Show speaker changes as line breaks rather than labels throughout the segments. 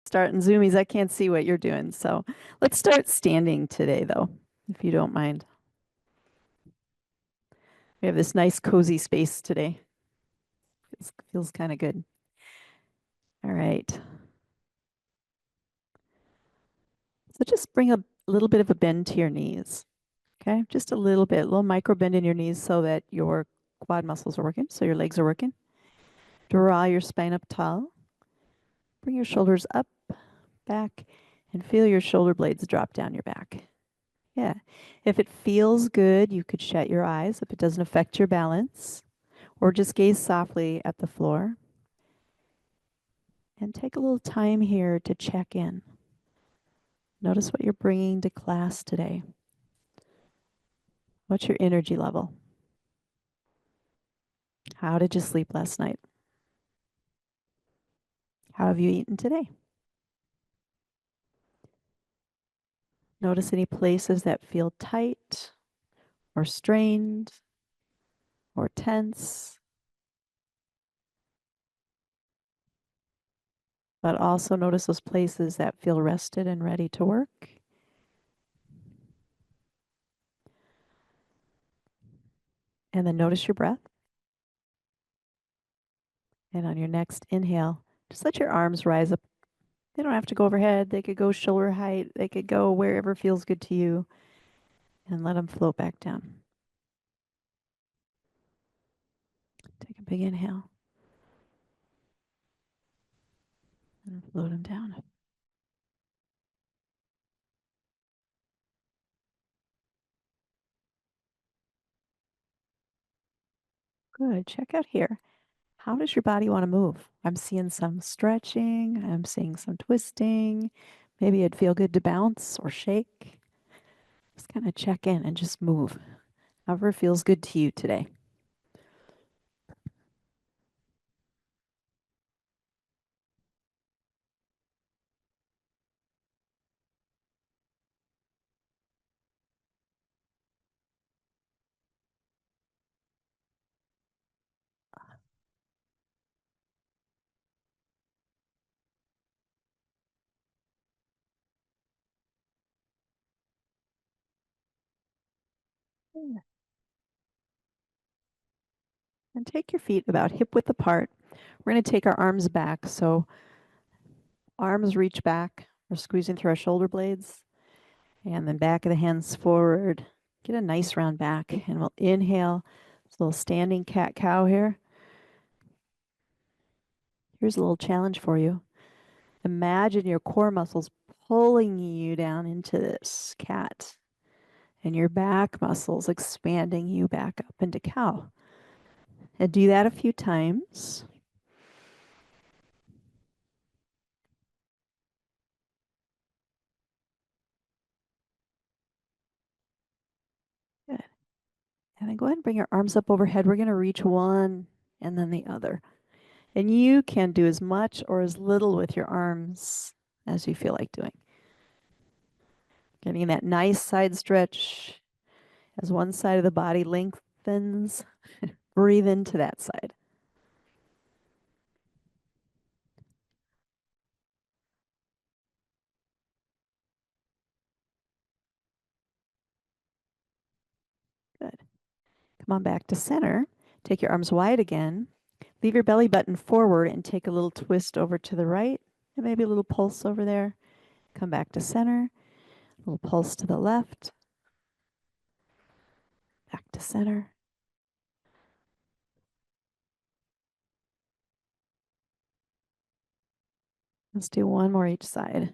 Starting zoomies. I can't see what you're doing. So let's start standing today, though, if you don't mind. We have this nice cozy space today. Feels kind of good. All right. So just bring a little bit of a bend to your knees. Okay. Just a little micro bend in your knees so that your quad muscles are working, so your legs are working. Draw your spine up tall. Bring your shoulders up, back, and feel your shoulder blades drop down your back. Yeah. If it feels good, you could shut your eyes if it doesn't affect your balance, or just gaze softly at the floor. And take a little time here to check in. Notice what you're bringing to class today. What's your energy level? How did you sleep last night? How have you eaten today? Notice any places that feel tight or strained or tense, but also notice those places that feel rested and ready to work. And then notice your breath. And on your next inhale, just let your arms rise up. They don't have to go overhead. They could go shoulder height. They could go wherever feels good to you. And let them float back down. Take a big inhale. And float them down. Good. Check out here. How does your body want to move? I'm seeing some stretching. I'm seeing some twisting. Maybe it'd feel good to bounce or shake. Just kind of check in and just move. However feels good to you today. Yeah. And take your feet about hip width apart. We're going to take our arms back. So arms reach back. We're squeezing through our shoulder blades. And then back of the hands forward. Get a nice round back. And we'll inhale. This little standing cat-cow here. Here's a little challenge for you. Imagine your core muscles pulling you down into this cat and your back muscles expanding you back up into cow. And do that a few times. Good. And then go ahead and bring your arms up overhead. We're going to reach one and then the other. And you can do as much or as little with your arms as you feel like doing. Getting that nice side stretch as one side of the body lengthens. Breathe into that side. Good. Come on back to center. Take your arms wide again. Leave your belly button forward and take a little twist over to the right and maybe a little pulse over there. Come back to center. A little pulse to the left. Back to center. Let's do one more each side.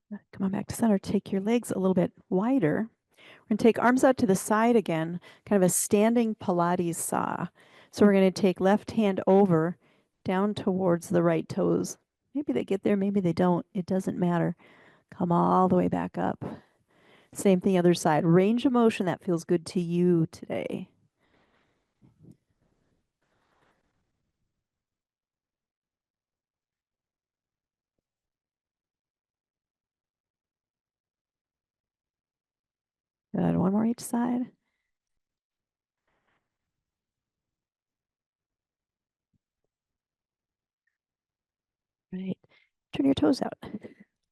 Come on back to center. Take your legs a little bit wider. We're going to take arms out to the side again, kind of a standing Pilates saw. So we're going to take left hand over down towards the right toes. Maybe they get there, maybe they don't. It doesn't matter. Come all the way back up. Same thing, other side. Range of motion that feels good to you today. Good. One more each side. Right. Turn your toes out.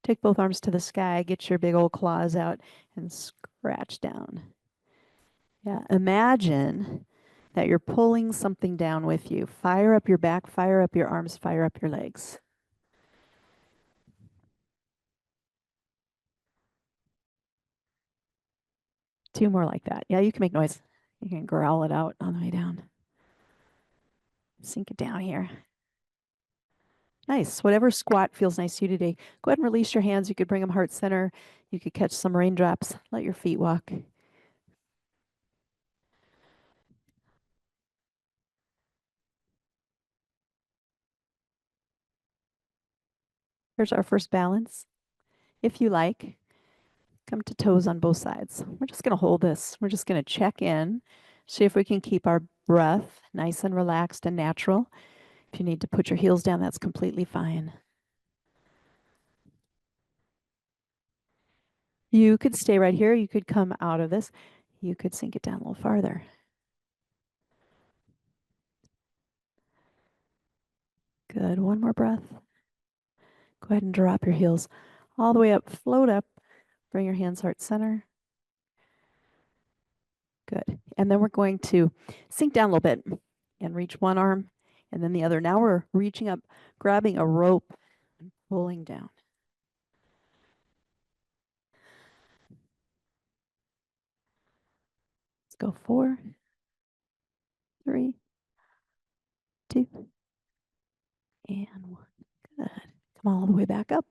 Take both arms to the sky, get your big old claws out, and scratch down. Yeah, imagine that you're pulling something down with you. Fire up your back, fire up your arms, fire up your legs. Two more like that. Yeah, you can make noise. You can growl it out on the way down. Sink it down here. Nice. Whatever squat feels nice to you today. Go ahead and release your hands. You could bring them heart center. You could catch some raindrops. Let your feet walk. Here's our first balance. If you like, come to toes on both sides. We're just going to hold this. We're just going to check in, see if we can keep our breath nice and relaxed and natural. If you need to put your heels down, that's completely fine. You could stay right here. You could come out of this. You could sink it down a little farther. Good. One more breath. Go ahead and drop your heels all the way up. Float up. Bring your hands heart center. Good. And then we're going to sink down a little bit and reach one arm and then the other. Now we're reaching up, grabbing a rope and pulling down. Let's go 4, 3, 2, and 1. Good. Come all the way back up.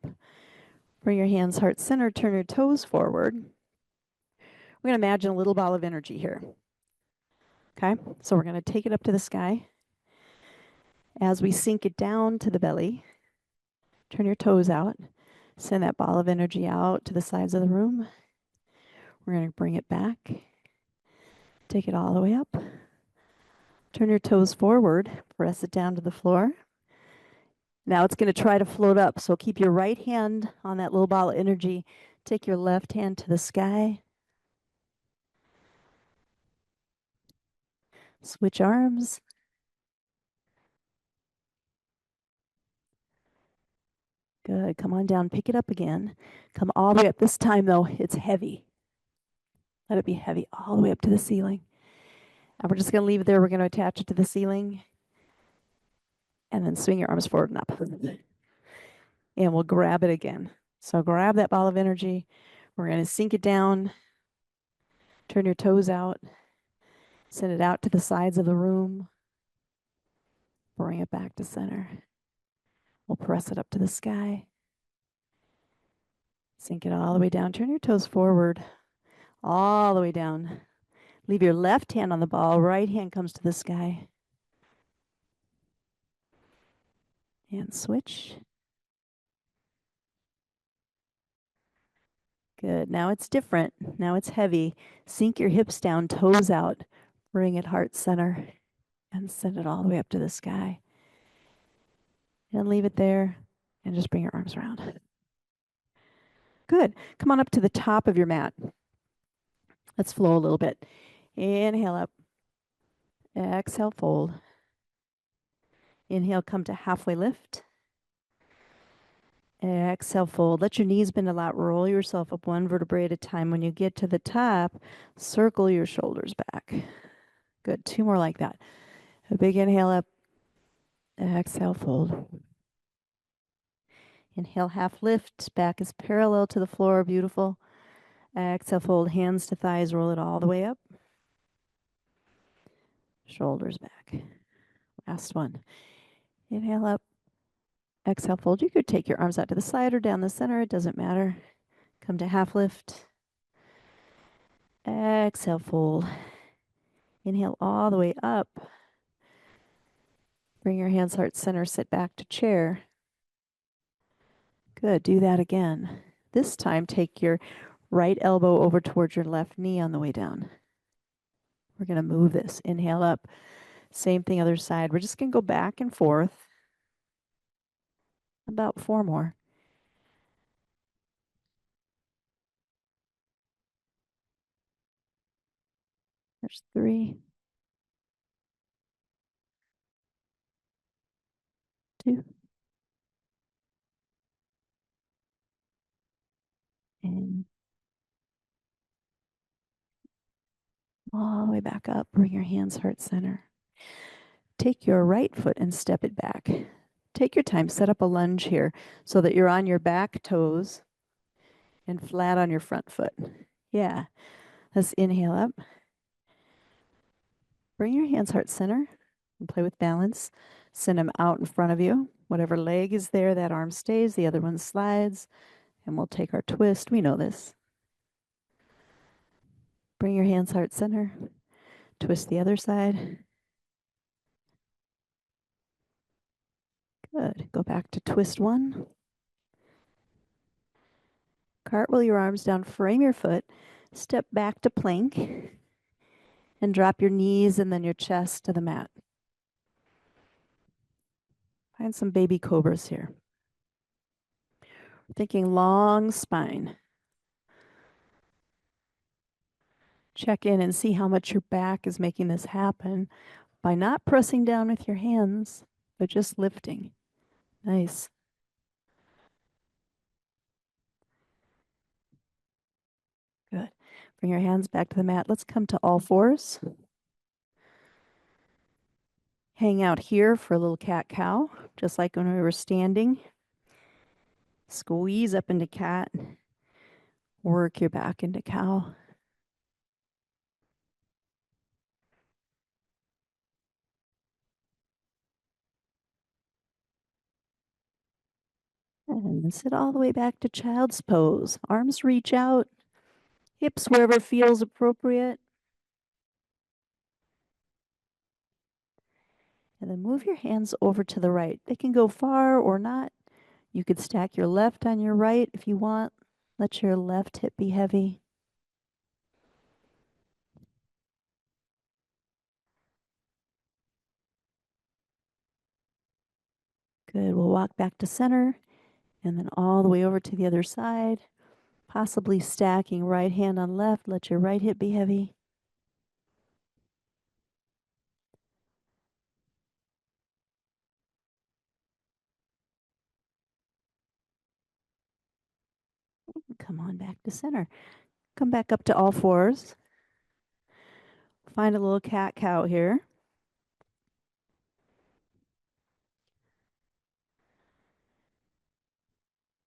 Bring your hands heart center, turn your toes forward. We're going to imagine a little ball of energy here. Okay, so we're going to take it up to the sky. As we sink it down to the belly, turn your toes out. Send that ball of energy out to the sides of the room. We're going to bring it back. Take it all the way up. Turn your toes forward. Press it down to the floor. Now it's going to try to float up. So keep your right hand on that little ball of energy. Take your left hand to the sky. Switch arms. Good. Come on down. Pick it up again. Come all the way up. This time, though, it's heavy. Let it be heavy all the way up to the ceiling. And we're just going to leave it there. We're going to attach it to the ceiling. And then swing your arms forward and up. And we'll grab it again. So grab that ball of energy. We're going to sink it down. Turn your toes out. Send it out to the sides of the room. Bring it back to center. We'll press it up to the sky. Sink it all the way down. Turn your toes forward. All the way down. Leave your left hand on the ball. Right hand comes to the sky. And switch. Good. Now it's different. Now it's heavy. Sink your hips down, toes out. Bring it heart center. And send it all the way up to the sky. And leave it there. And just bring your arms around. Good. Come on up to the top of your mat. Let's flow a little bit. Inhale up. Exhale, fold. Inhale, come to halfway lift. Exhale, fold. Let your knees bend a lot. Roll yourself up one vertebrae at a time. When you get to the top, circle your shoulders back. Good. 2 more like that. A big inhale up. Exhale, fold. Inhale, half lift. Back is parallel to the floor. Beautiful. Exhale, fold. Hands to thighs. Roll it all the way up. Shoulders back. Last one. Inhale up. Exhale, fold. You could take your arms out to the side or down the center. It doesn't matter. Come to half lift. Exhale, fold. Inhale all the way up. Bring your hands heart center, sit back to chair. Good, do that again. This time, take your right elbow over towards your left knee on the way down. We're gonna move this. Inhale up. Same thing, other side. We're just gonna go back and forth. About 4 more. There's 3, 2, And all the way back up. Bring your hands heart center. Take your right foot and step it back. Take your time. Set up a lunge here so that you're on your back toes and flat on your front foot. Yeah. Let's inhale up. Bring your hands heart center and play with balance. Send them out in front of you. Whatever leg is there, that arm stays, the other one slides. And we'll take our twist. We know this. Bring your hands heart center. Twist the other side. Good. Go back to twist one. Cartwheel your arms down, frame your foot, step back to plank, and drop your knees and then your chest to the mat. Find some baby cobras here. Thinking long spine. Check in and see how much your back is making this happen by not pressing down with your hands, but just lifting. Nice. Good. Bring your hands back to the mat. Let's come to all fours. Hang out here for a little cat-cow, just like when we were standing. Squeeze up into cat. Work your back into cow. And sit all the way back to child's pose. Arms reach out, hips wherever feels appropriate. And then move your hands over to the right. They can go far or not. You could stack your left on your right if you want. Let your left hip be heavy. Good. We'll walk back to center and then all the way over to the other side. Possibly stacking right hand on left. Let your right hip be heavy. Come on back to center. Come back up to all fours. Find a little cat-cow here.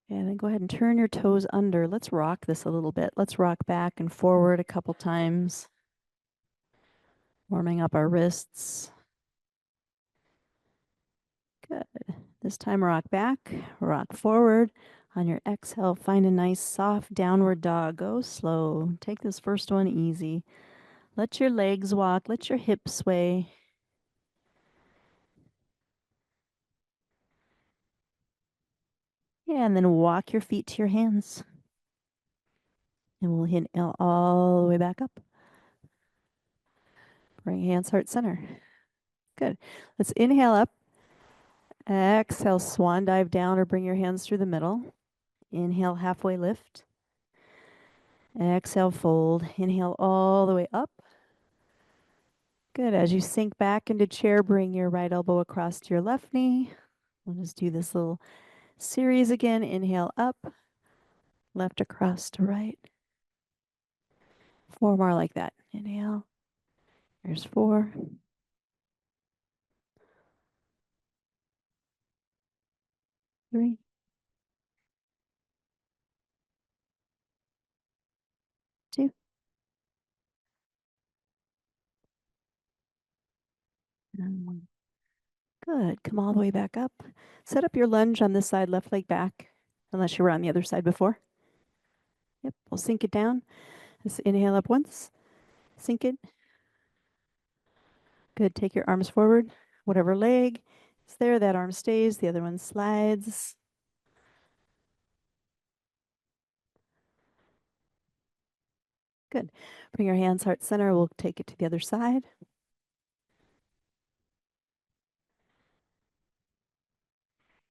And then go ahead and turn your toes under. Let's rock this a little bit. Let's rock back and forward a couple times. Warming up our wrists. Good. This time rock back, rock forward. On your exhale, find a nice soft downward dog. Go slow. Take this first one easy. Let your legs walk. Let your hips sway. Yeah, and then walk your feet to your hands. And we'll inhale all the way back up. Bring hands heart center. Good. Let's inhale up. Exhale, swan dive down or bring your hands through the middle. Inhale, halfway lift. Exhale, fold. Inhale all the way up. Good. As you sink back into chair, bring your right elbow across to your left knee. We'll just do this little series again. Inhale up, left across to right. 4 more like that. Inhale. There's 4. 3. 2. And 1. Good. Come all the way back up. Set up your lunge on this side, left leg back, unless you were on the other side before. Yep. We'll sink it down. Just inhale up once. Sink it. Good. Take your arms forward. Whatever leg is there, that arm stays. The other one slides. Good. Bring your hands heart center. We'll take it to the other side.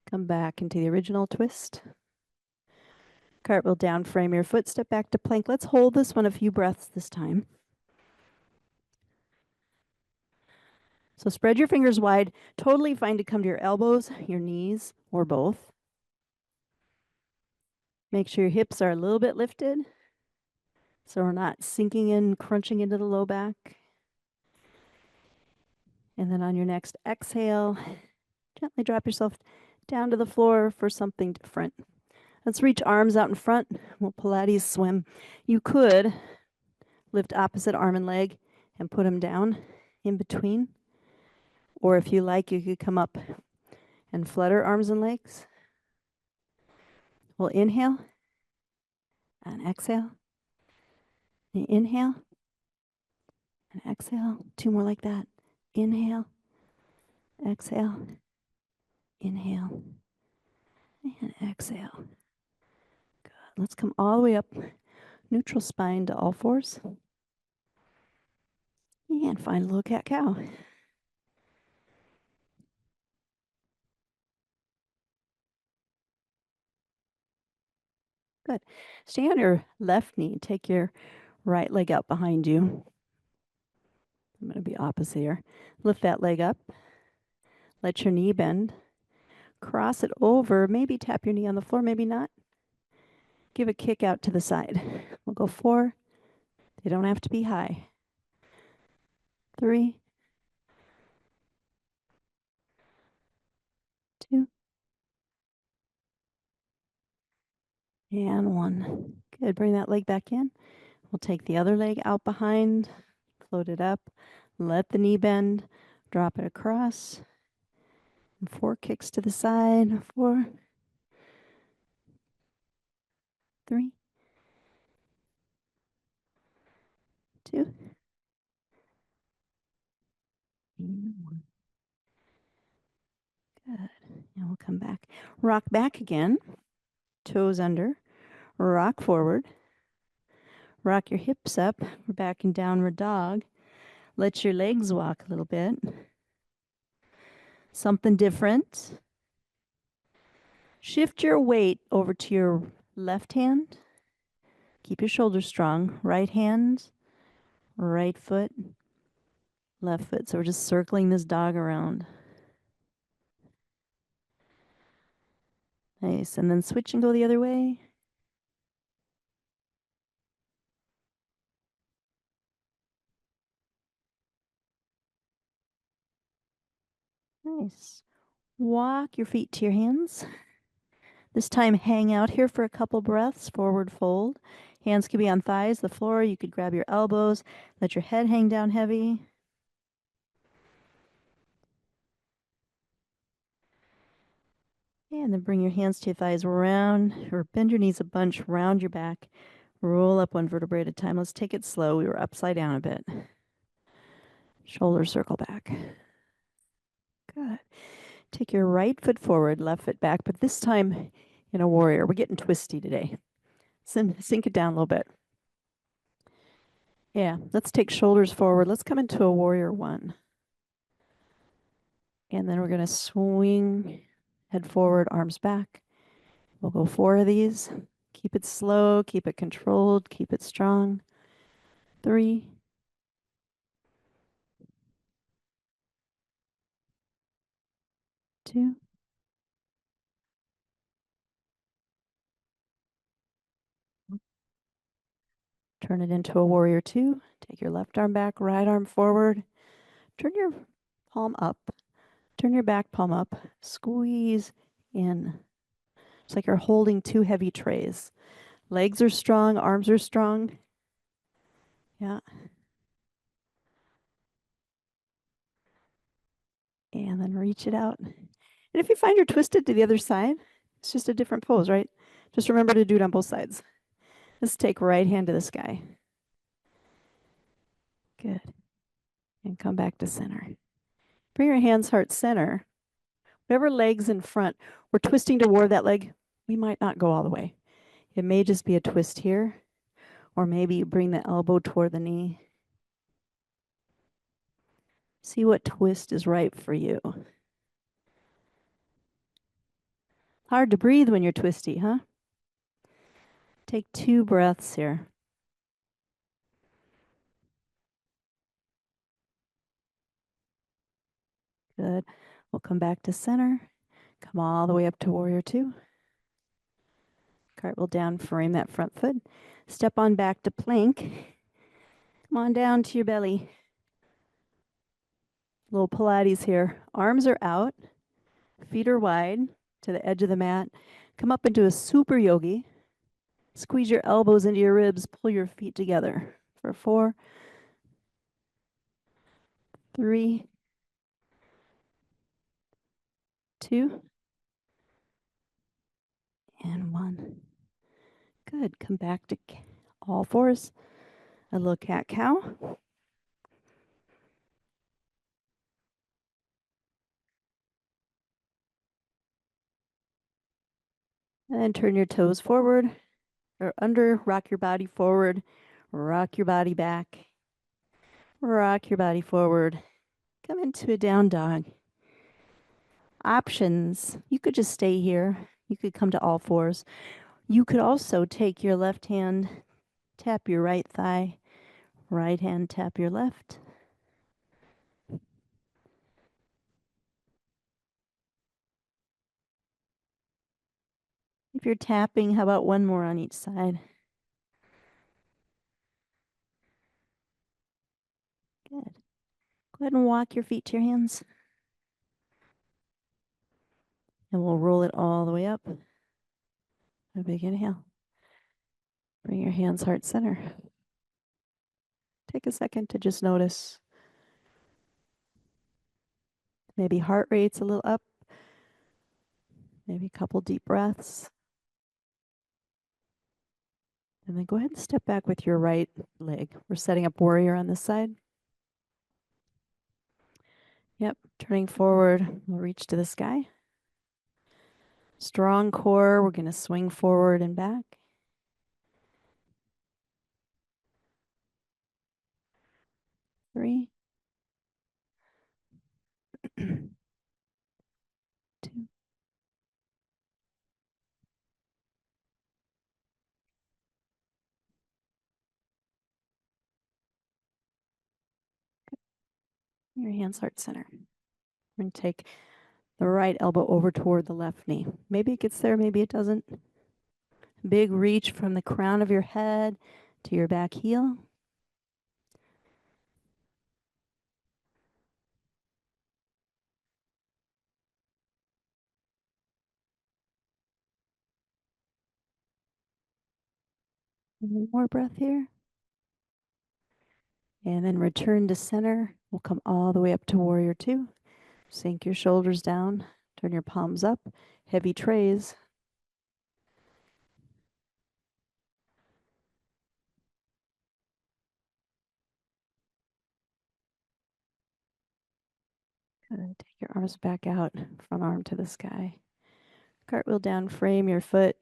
Come back into the original twist. Cartwheel down, frame your foot, step back to plank. Let's hold this one a few breaths this time. So spread your fingers wide. Totally fine to come to your elbows, your knees, or both. Make sure your hips are a little bit lifted so we're not sinking in, crunching into the low back. And then on your next exhale, gently drop yourself down to the floor for something different. Let's reach arms out in front. We'll Pilates swim. You could lift opposite arm and leg and put them down in between. Or if you like, you could come up and flutter arms and legs. We'll inhale and exhale. And inhale and exhale. Two more like that. Inhale, exhale, inhale, and exhale. Good. Let's come all the way up, neutral spine to all fours. And find a little cat-cow. Good. Stay on your left knee. Take your right leg out behind you. I'm going to be opposite here. Lift that leg up. Let your knee bend. Cross it over. Maybe tap your knee on the floor, maybe not. Give a kick out to the side. We'll go 4. They don't have to be high. 3, 2, and 1. Good. Bring that leg back in. We'll take the other leg out behind. Float it up. Let the knee bend. Drop it across. And 4 kicks to the side. 4, 3, 2, and 1. Good. And we'll come back. Rock back again. Toes under. Rock forward. Rock your hips up. We're back in downward dog. Let your legs walk a little bit. Something different. Shift your weight over to your left hand. Keep your shoulders strong. Right hand, right foot, left foot. So we're just circling this dog around. Nice. And then switch and go the other way. Nice. Walk your feet to your hands. This time, hang out here for a couple breaths. Forward fold. Hands could be on thighs, the floor. You could grab your elbows. Let your head hang down heavy. And then bring your hands to your thighs, round, or bend your knees a bunch, round your back. Roll up one vertebrae at a time. Let's take it slow. We were upside down a bit. Shoulders circle back. Good. Take your right foot forward, left foot back, but this time in a warrior. We're getting twisty today. Sink it down a little bit. Yeah, let's take shoulders forward. Let's come into a warrior 1. And then we're going to swing head forward, arms back. We'll go 4 of these. Keep it slow, keep it controlled, keep it strong. 3, 2, turn it into a warrior 2. Take your left arm back, right arm forward. Turn your palm up. Turn your back palm up. Squeeze in. It's like you're holding 2 heavy trays. Legs are strong, arms are strong. Yeah. And then reach it out. And if you find you're twisted to the other side, it's just a different pose, right? Just remember to do it on both sides. Let's take right hand to the sky. Good. And come back to center. Bring your hands heart center. Whatever leg's in front, we're twisting toward that leg. We might not go all the way. It may just be a twist here, or maybe you bring the elbow toward the knee. See what twist is right for you. Hard to breathe when you're twisty, huh? Take 2 breaths here. Good. We'll come back to center. Come all the way up to warrior 2. Cartwheel down, frame that front foot. Step on back to plank. Come on down to your belly. Little Pilates here. Arms are out, feet are wide to the edge of the mat. Come up into a super yogi. Squeeze your elbows into your ribs, pull your feet together for 4, 3, 2, and 1. Good. Come back to all fours. A little cat cow. And then turn your toes forward or under, rock your body forward, rock your body back, rock your body forward. Come into a down dog. Options. You could just stay here. You could come to all fours. You could also take your left hand, tap your right thigh, right hand, tap your left. If you're tapping, how about one more on each side? Good. Go ahead and walk your feet to your hands. And we'll roll it all the way up. A big inhale. Bring your hands heart center. Take a second to just notice. Maybe heart rate's a little up. Maybe a couple deep breaths. And then go ahead and step back with your right leg. We're setting up warrior on this side. Yep, turning forward, we'll reach to the sky. Strong core, we're going to swing forward and back. 3, 2. Your hands heart center. We're going to take the right elbow over toward the left knee. Maybe it gets there, maybe it doesn't. Big reach from the crown of your head to your back heel. One more breath here. And then return to center. We'll come all the way up to warrior 2. Sink your shoulders down. Turn your palms up. Heavy trays. Good. Take your arms back out, front arm to the sky. Cartwheel down, frame your foot.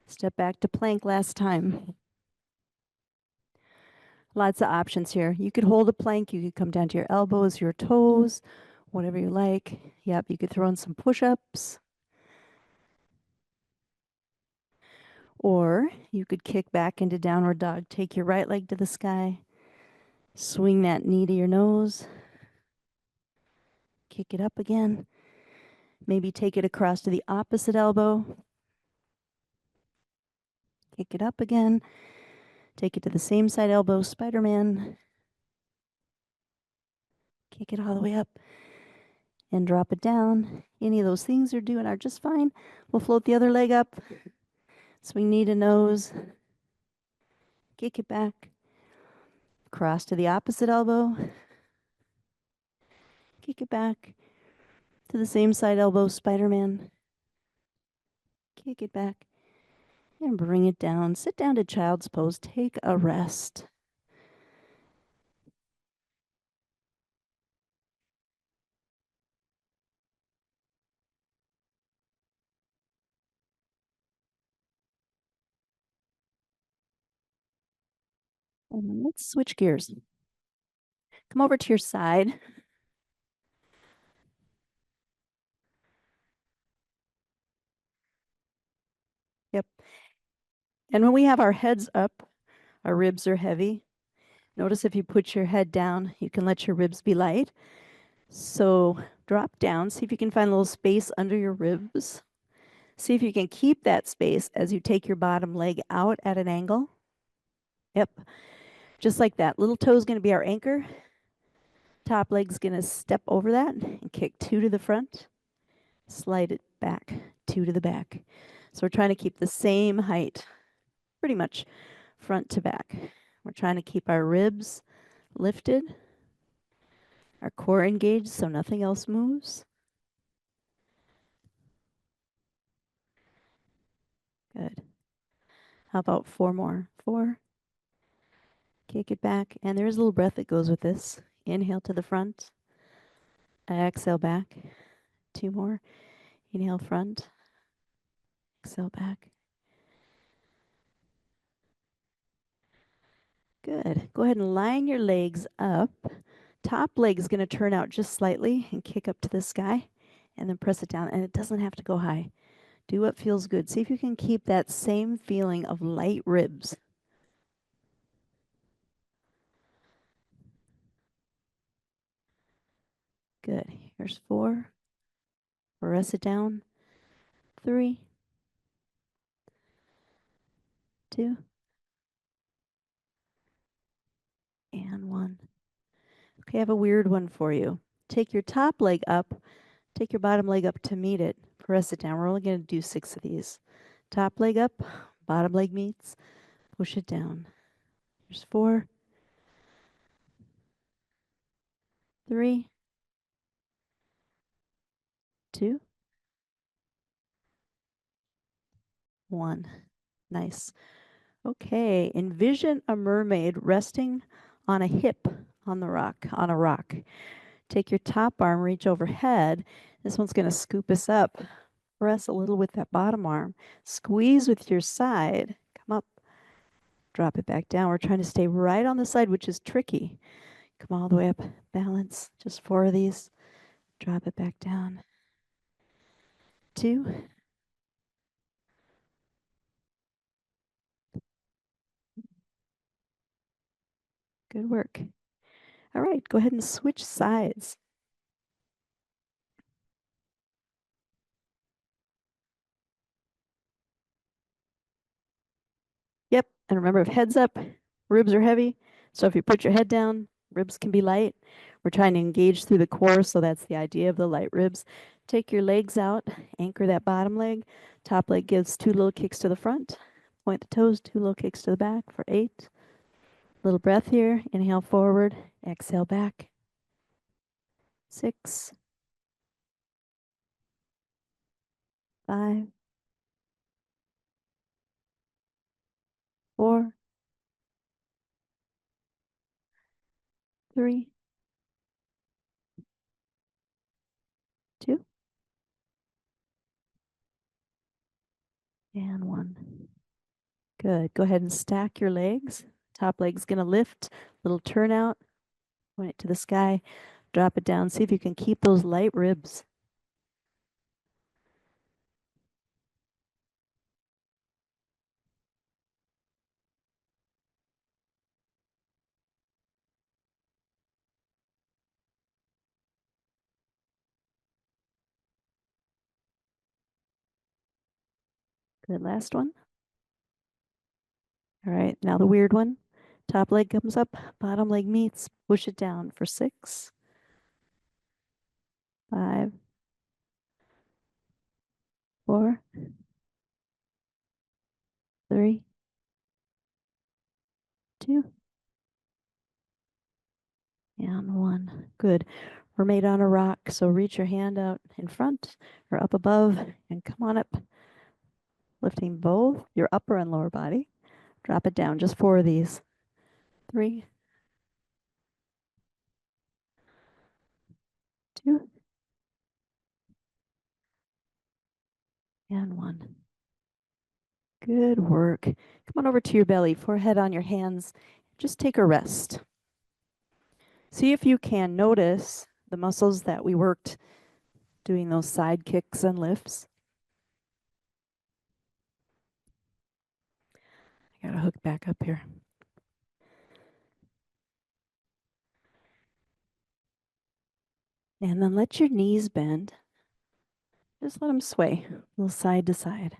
Step back to plank last time. Lots of options here. You could hold a plank. You could come down to your elbows, your toes, whatever you like. Yep, you could throw in some push-ups. Or you could kick back into downward dog. Take your right leg to the sky. Swing that knee to your nose. Kick it up again. Maybe take it across to the opposite elbow. Kick it up again. Take it to the same side elbow, Spider-Man. Kick it all the way up and drop it down. Any of those things you're doing are just fine. We'll float the other leg up. Swing knee to nose. Kick it back. Cross to the opposite elbow. Kick it back to the same side elbow, Spider-Man. Kick it back and bring it down. Sit down to child's pose. Take a rest. And let's switch gears. Come over to your side. Yep. And when we have our heads up, our ribs are heavy. Notice if you put your head down, you can let your ribs be light. So drop down, see if you can find a little space under your ribs. See if you can keep that space as you take your bottom leg out at an angle. Yep, just like that. Little toe is going to be our anchor. Top leg's going to step over that and kick 2 to the front. Slide it back, 2 to the back. So we're trying to keep the same height, pretty much front to back. We're trying to keep our ribs lifted, our core engaged so nothing else moves. Good. How about 4 more? 4. Kick it back. And there's a little breath that goes with this. Inhale to the front. Exhale back. 2 more. Inhale front. Exhale back. Good. Go ahead and line your legs up. Top leg is going to turn out just slightly and kick up to the sky and then press it down. And it doesn't have to go high. Do what feels good. See if you can keep that same feeling of light ribs. Good. Here's 4. Press it down. 3, 2, and 1. Okay, I have a weird one for you. Take your top leg up, take your bottom leg up to meet it. Press it down. We're only going to do 6 of these. Top leg up, bottom leg meets, push it down. Here's 4, 3, 2, 1. Nice. Okay, envision a mermaid resting on a hip on the rock, on a rock. Take your top arm, reach overhead. This one's going to scoop us up. Press a little with that bottom arm. Squeeze with your side. Come up. Drop it back down. We're trying to stay right on the side, which is tricky. Come all the way up. Balance. Just 4 of these. Drop it back down. 2. Good work. All right, go ahead and switch sides. Yep, and remember, if head's up, ribs are heavy. So if you put your head down, ribs can be light. We're trying to engage through the core, so that's the idea of the light ribs. Take your legs out, anchor that bottom leg. Top leg gives 2 little kicks to the front. Point the toes, 2 little kicks to the back for 8. Little breath here. Inhale forward, exhale back. 6, 5, 4, 3, 2, and 1. Good. Go ahead and stack your legs. Top leg's going to lift, little turnout. Point it to the sky. Drop it down. See if you can keep those light ribs. Good. Last one. All right. Now the weird one. Top leg comes up, bottom leg meets. Push it down for 6, 5, 4, 3, 2, and 1. Good. We're made on a rock, so reach your hand out in front or up above and come on up. Lifting both your upper and lower body. Drop it down. Just 4 of these. 3, 2, and 1. Good work. Come on over to your belly, forehead on your hands. Just take a rest. See if you can notice the muscles that we worked doing those side kicks and lifts. I gotta hook back up here. And then let your knees bend. Just let them sway, a little side to side.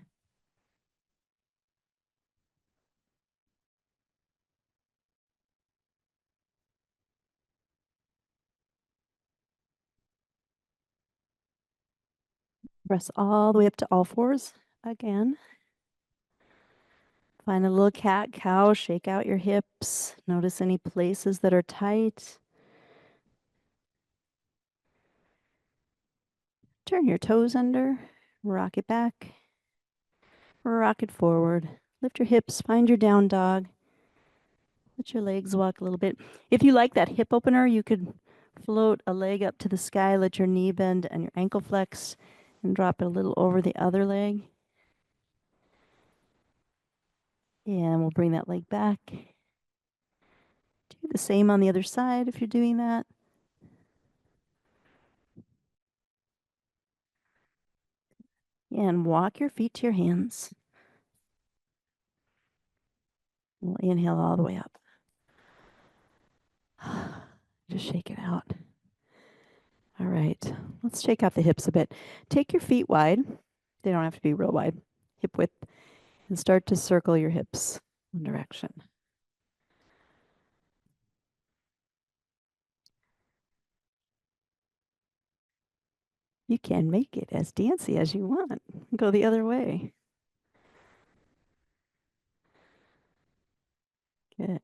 Press all the way up to all fours again. Find a little cat cow, shake out your hips. Notice any places that are tight. Turn your toes under, rock it back, rock it forward. Lift your hips, find your down dog. Let your legs walk a little bit. If you like that hip opener, you could float a leg up to the sky, let your knee bend and your ankle flex, and drop it a little over the other leg. And we'll bring that leg back. Do the same on the other side if you're doing that. And walk your feet to your hands. We'll inhale all the way up. Just shake it out. All right, let's shake out the hips a bit. Take your feet wide. They don't have to be real wide. Hip width. And start to circle your hips one direction. You can make it as dancey as you want. Go the other way. Good.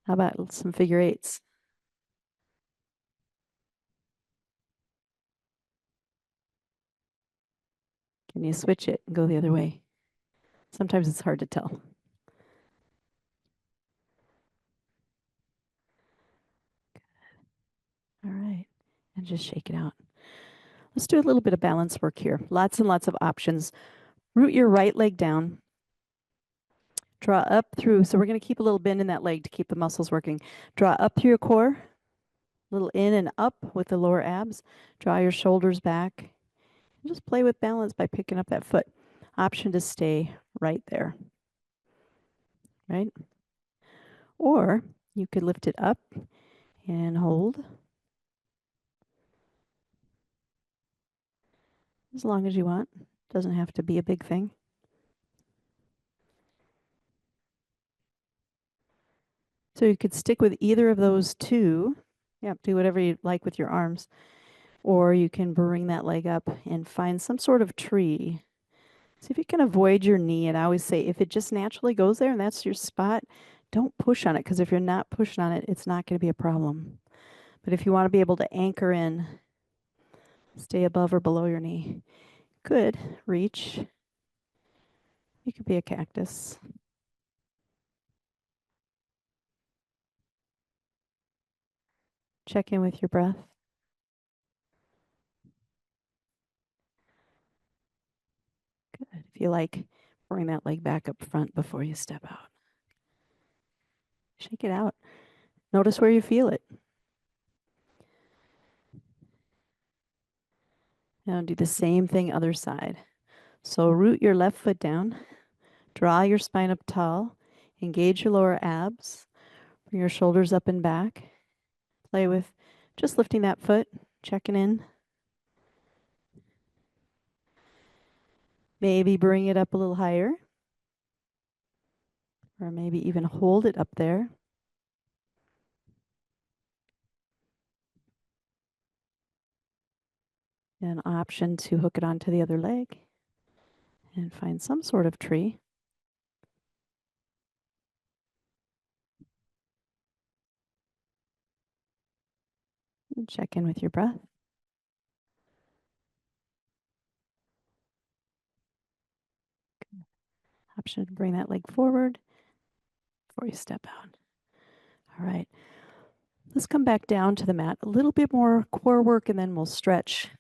How about some figure eights? Can you switch it and go the other way? Sometimes it's hard to tell. All right. And just shake it out. Let's do a little bit of balance work here. Lots and lots of options. Root your right leg down. Draw up through. So we're going to keep a little bend in that leg to keep the muscles working. Draw up through your core. A little in and up with the lower abs. Draw your shoulders back. And just play with balance by picking up that foot. Option to stay right there. Right? Or you could lift it up and hold as long as you want. Doesn't have to be a big thing. So you could stick with either of those two. Yep, do whatever you like with your arms. Or you can bring that leg up and find some sort of tree. See if you can avoid your knee. And I always say, if it just naturally goes there and that's your spot, don't push on it, because if you're not pushing on it, it's not going to be a problem. But if you want to be able to anchor in, stay above or below your knee. Good. Reach. You could be a cactus. Check in with your breath. Good. If you like, bring that leg back up front before you step out. Shake it out. Notice where you feel it. Now do the same thing other side. So root your left foot down. Draw your spine up tall. Engage your lower abs. Bring your shoulders up and back. Play with just lifting that foot, checking in. Maybe bring it up a little higher. Or maybe even hold it up there. An option to hook it onto the other leg and find some sort of tree. And check in with your breath. Option to bring that leg forward before you step out. All right. Let's come back down to the mat. A little bit more core work and then we'll stretch.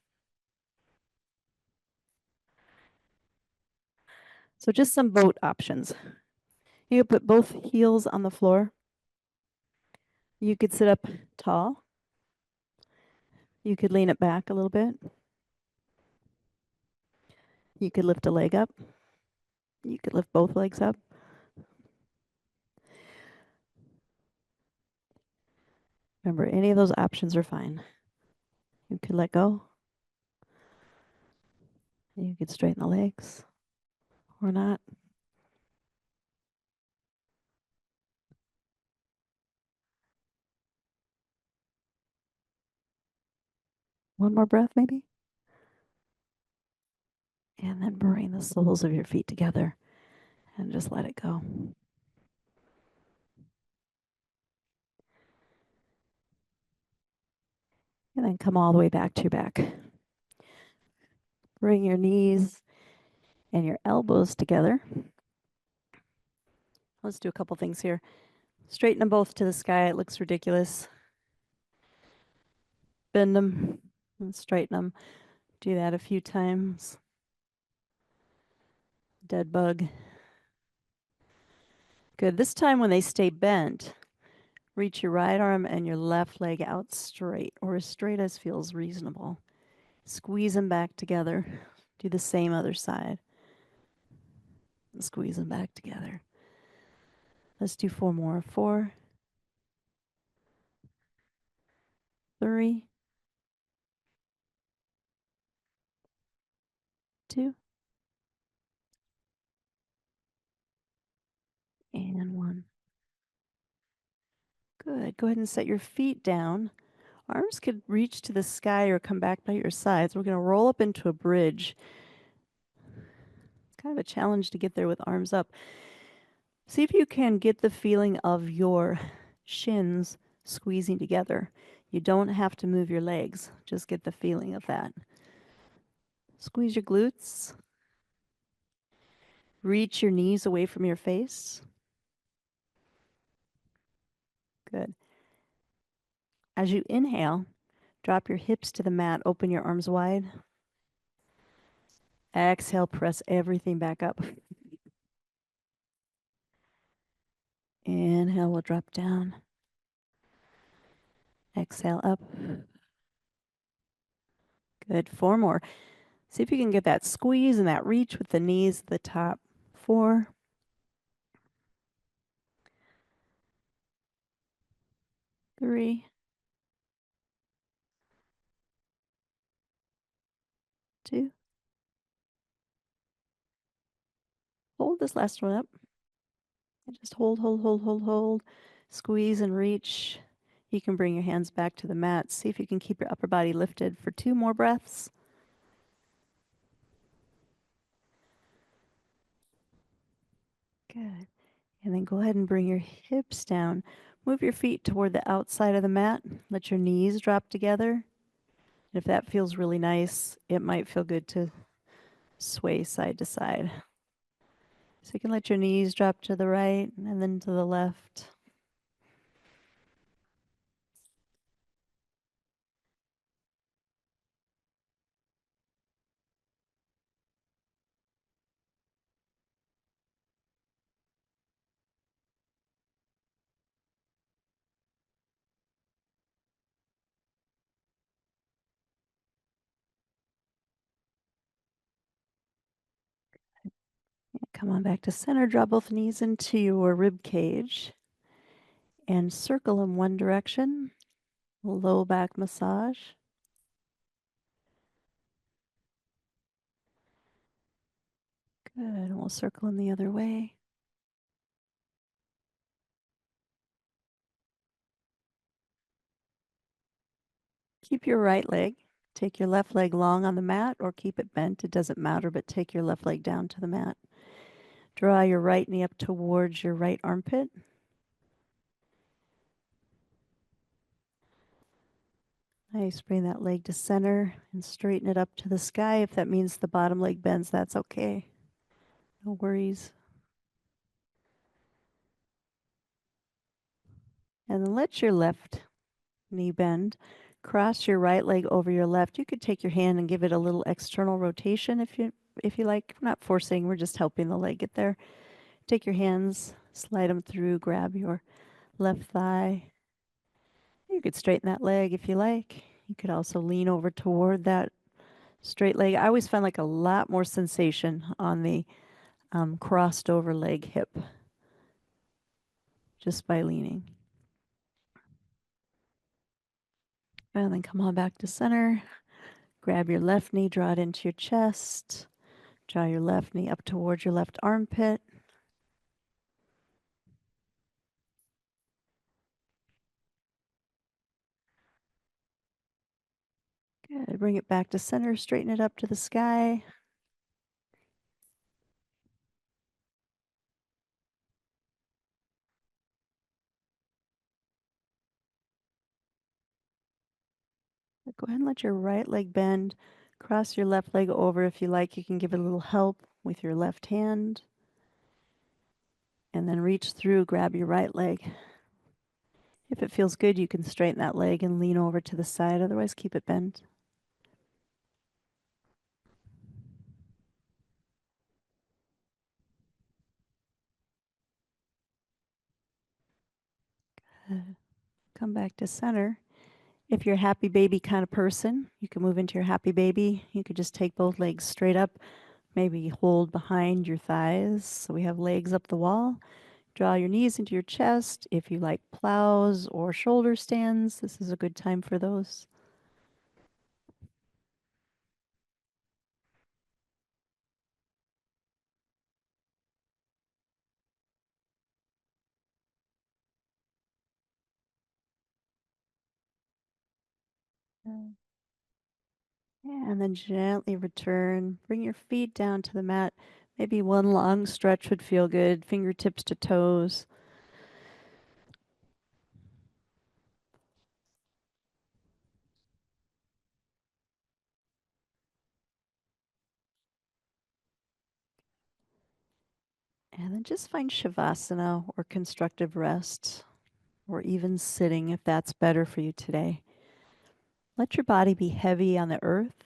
So just some boat options. You could put both heels on the floor. You could sit up tall. You could lean it back a little bit. You could lift a leg up. You could lift both legs up. Remember, any of those options are fine. You could let go. You could straighten the legs or not. One more breath, maybe. And then bring the soles of your feet together and just let it go. And then come all the way back to your back. Bring your knees and your elbows together. Let's do a couple things here. Straighten them both to the sky. It looks ridiculous. Bend them and straighten them. Do that a few times. Dead bug. Good. This time when they stay bent, reach your right arm and your left leg out straight, or as straight as feels reasonable. Squeeze them back together. Do the same other side. And squeeze them back together. Let's do 4 more. 4, 3, 2, and 1. Good. Go ahead and set your feet down. Arms could reach to the sky or come back by your sides. We're going to roll up into a bridge. Kind of a challenge to get there with arms up. See if you can get the feeling of your shins squeezing together. You don't have to move your legs, just get the feeling of that. Squeeze your glutes. Reach your knees away from your face. Good. As you inhale, drop your hips to the mat, open your arms wide. Exhale, press everything back up. Inhale, we'll drop down. Exhale, up. Good. 4 more. See if you can get that squeeze and that reach with the knees at the top. 4, 3, 2. Hold this last one up. And just hold, hold, hold, hold, hold. Squeeze and reach. You can bring your hands back to the mat. See if you can keep your upper body lifted for 2 more breaths. Good. And then go ahead and bring your hips down. Move your feet toward the outside of the mat. Let your knees drop together. If that feels really nice, it might feel good to sway side to side. So you can let your knees drop to the right and then to the left. Come on back to center. Draw both knees into your rib cage and circle in one direction. Low back massage. Good. And we'll circle in the other way. Keep your right leg. Take your left leg long on the mat or keep it bent. It doesn't matter, but take your left leg down to the mat. Draw your right knee up towards your right armpit. Nice. Bring that leg to center and straighten it up to the sky. If that means the bottom leg bends, that's okay. No worries. And then let your left knee bend. Cross your right leg over your left. You could take your hand and give it a little external rotation if you like. We're not forcing, we're just helping the leg get there. Take your hands, slide them through, grab your left thigh. You could straighten that leg if you like. You could also lean over toward that straight leg. I always find like a lot more sensation on the crossed over leg hip just by leaning. And then come on back to center. Grab your left knee, draw it into your chest. Draw your left knee up towards your left armpit. Good. Bring it back to center. Straighten it up to the sky. Go ahead and let your right leg bend. Cross your left leg over. If you like, you can give it a little help with your left hand. And then reach through, grab your right leg. If it feels good, you can straighten that leg and lean over to the side. Otherwise, keep it bent. Come back to center. If you're a happy baby kind of person, you can move into your happy baby. You could just take both legs straight up, maybe hold behind your thighs. So we have legs up the wall. Draw your knees into your chest. If you like plows or shoulder stands, this is a good time for those. Yeah, and then gently return. Bring your feet down to the mat. Maybe one long stretch would feel good. Fingertips to toes. And then just find Shavasana or constructive rest, or even sitting if that's better for you today. Let your body be heavy on the earth.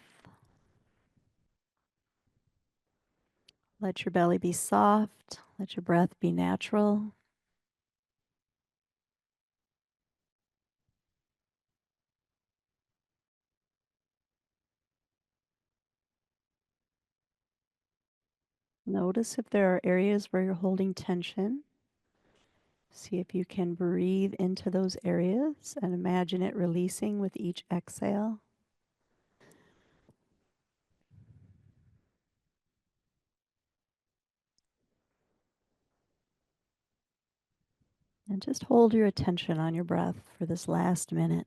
Let your belly be soft. Let your breath be natural. Notice if there are areas where you're holding tension. See if you can breathe into those areas and imagine it releasing with each exhale. And just hold your attention on your breath for this last minute.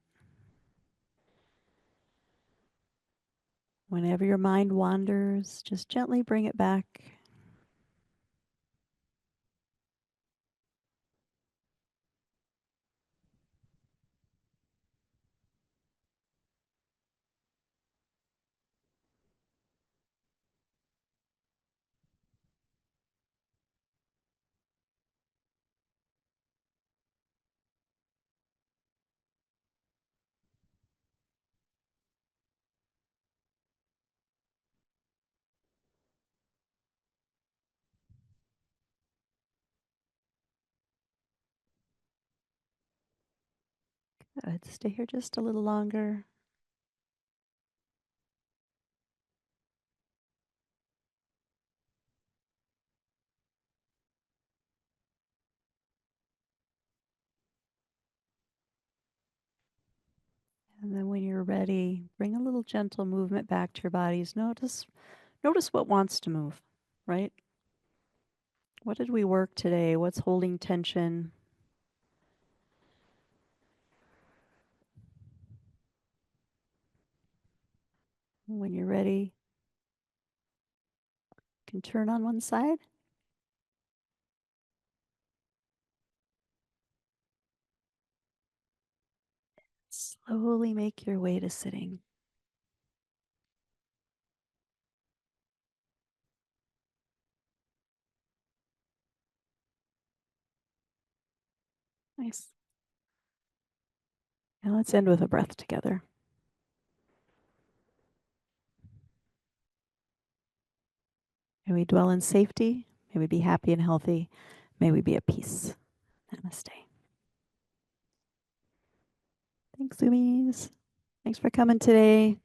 Whenever your mind wanders, just gently bring it back. Good. Stay here just a little longer. And then when you're ready, bring a little gentle movement back to your bodies. Notice what wants to move, right? What did we work today? What's holding tension? When you're ready, you can turn on one side. Slowly make your way to sitting. Nice. Now let's end with a breath together. May we dwell in safety. May we be happy and healthy. May we be at peace. Namaste. Thanks, Zoomies. Thanks for coming today.